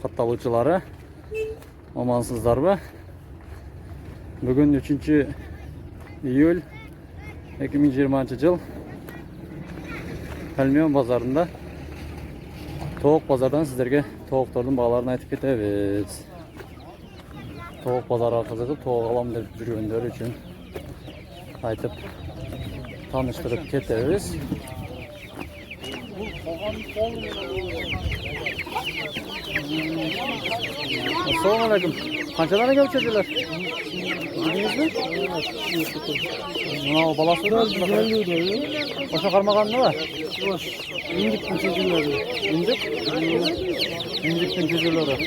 Kattalıqçıları, amansızlarmı? Bugün 3 iyul 2020 yıl Kalmiyon bazarında Toğuk bazardan sizlerge toğuqlarının bağlarını aytıp ketebіз. Toğuk bazarı kızıqıp toğuk alam deb жүрgөндөр üçün aytıp tanıştırıp ketebіз. Assalamu alaikum. Qanchadan kelib çocuklar? Bildingizmi? Mana balası da Oşa qarmaqanmi var? Boş. İndik mi çocukları? İndik? İndiktin çocukları.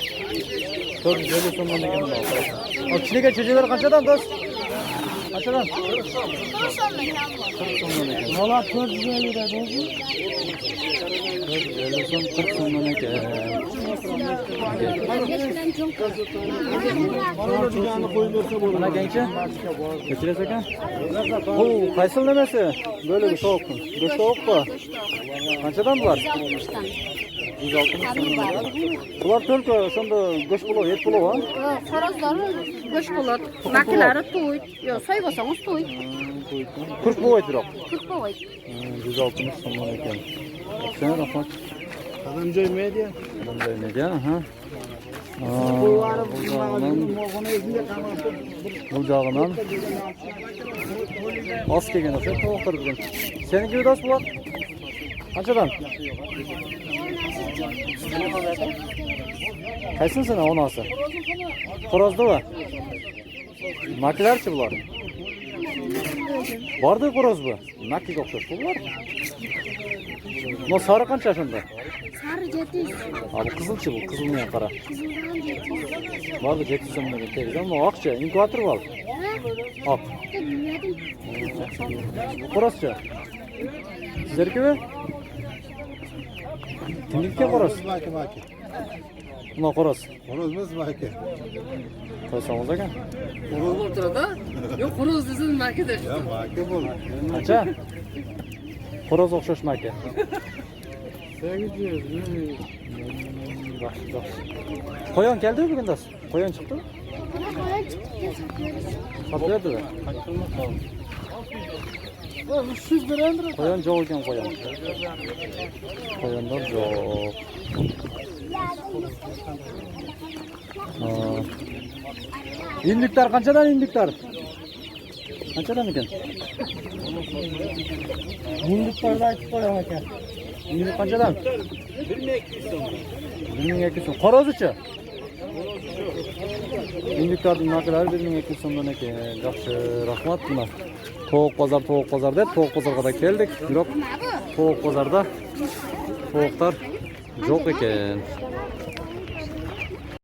450 so'mdan ekan bu. O kichkina çocuklar qanchadan do'st? Qanchadan? 40 so'mdan ekan. Valla 450 lira oldu. 450 so'm 40 so'mdan ekan. Mana gençe? Keçiles ekan? Oo, qaysi nimasi? Böyle bir soğukun. Go'sht soğuk mu? Qanchadan bular? 160 so'mdan. Bular только shunda go'sht bo'ladi, et bo'ladi. Xo'rozlari go'sht bo'ladi. Makilari to'y. Yo, soy bo'lsangiz to'y. 40 bo'ladi biroq. 40 bo'ladi. 160 so'mdan ekan. Sen rahmat. Adamjoy media. Bunday media, ha. Bu jog'idan oz kelgan o'sha to'g'ri bugun. Seniki do'st bular? Qanchadan? Qaysin sana onasi? Xo'rozdimi? Maklarchi bular? Bordi xo'roz bu. Makkiga o'xshash bular. Bu sari qancha shunda? Sari 700. Abi qizilchi bu, qizilni qara. Qizildan 700. Bordi 700 so'mdan tegdi. Ammo oqcha, inkubator bor. Oq. Xo'rozchi. Sizlarkimi? Kimniki xo'roz? Maki. Buna xo'roz. Horozimiz maki. Qo'ysangiz ekan. Horoz o'tiradi. Yo'q, horoz desin maka deb. Ya maki bol. Qancha? Xo'roz o'xshash maka. 800. Yaxshi. Qo'yon keldi bugun do'st. Qo'yon chiqdi. Sotlayapti. 300 lira indir. Qo'yon yo'q ekan qo'yon. Qo'yonlar yo'q. İndiklar qanchadan indiklar? Qanchadan ekan? Munduklarda aytib qo'yaman aka. İndik qanchadan? 1200 so'm. 1200 so'm. Xo'rozichi? İndiklarning narxlari 1200 so'mdan ekan. Yaxshi, rahmat buna. To'q bozor deb to'q bozorga keldik. Biroq to'q bozorda to'qlar yo'q ekan.